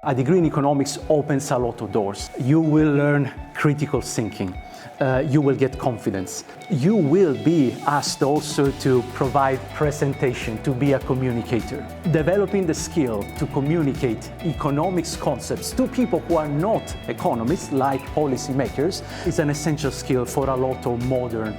A degree in economics opens a lot of doors. You will learn critical thinking. You will get confidence. You will be asked also to provide presentation, to be a communicator. Developing the skill to communicate economics concepts to people who are not economists, like policymakers, is an essential skill for a lot of modern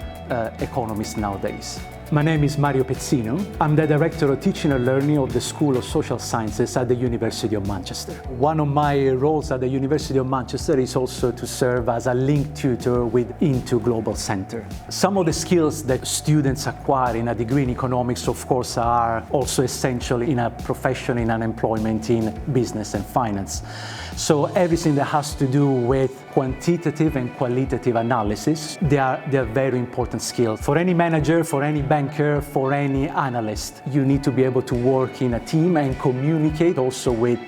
economists nowadays. My name is Mario Pezzino. I'm the Director of Teaching and Learning of the School of Social Sciences at the University of Manchester. One of my roles at the University of Manchester is also to serve as a link tutor with Into Global Center. Some of the skills that students acquire in a degree in economics, of course, are also essential in a profession, in an employment in business and finance. So everything that has to do with quantitative and qualitative analysis, they are very important skills. For any manager, for any banker, for any analyst, you need to be able to work in a team and communicate also with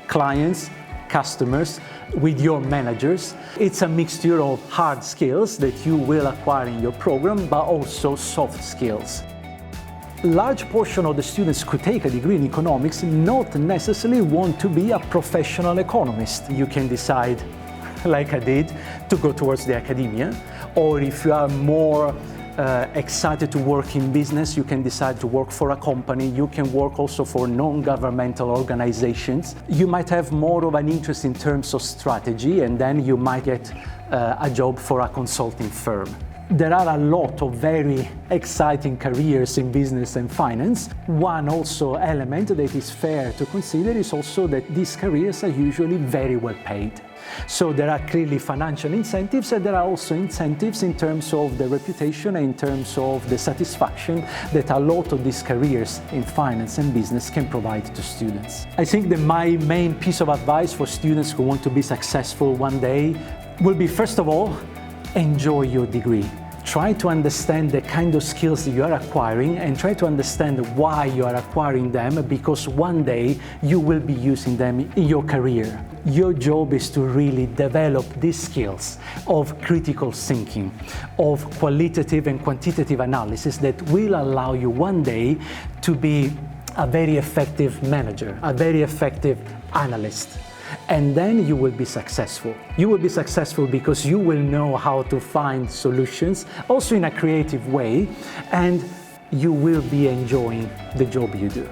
clients, customers, with your managers. It's a mixture of hard skills that you will acquire in your program, but also soft skills. Large portion of the students who take a degree in economics not necessarily want to be a professional economist. You can decide, like I did, to go towards the academia, or if you are more excited to work in business, you can decide to work for a company. You can work also for non-governmental organizations. You might have more of an interest in terms of strategy, and then you might get a job for a consulting firm. There are a lot of very exciting careers in business and finance. One also element that is fair to consider is also that these careers are usually very well paid. So there are clearly financial incentives, and there are also incentives in terms of the reputation and in terms of the satisfaction that a lot of these careers in finance and business can provide to students. I think that my main piece of advice for students who want to be successful one day will be, first of all, enjoy your degree. Try to understand the kind of skills that you are acquiring and try to understand why you are acquiring them, because one day you will be using them in your career. Your job is to really develop these skills of critical thinking, of qualitative and quantitative analysis that will allow you one day to be a very effective manager, a very effective analyst. And then you will be successful. You will be successful because you will know how to find solutions, also in a creative way, and you will be enjoying the job you do.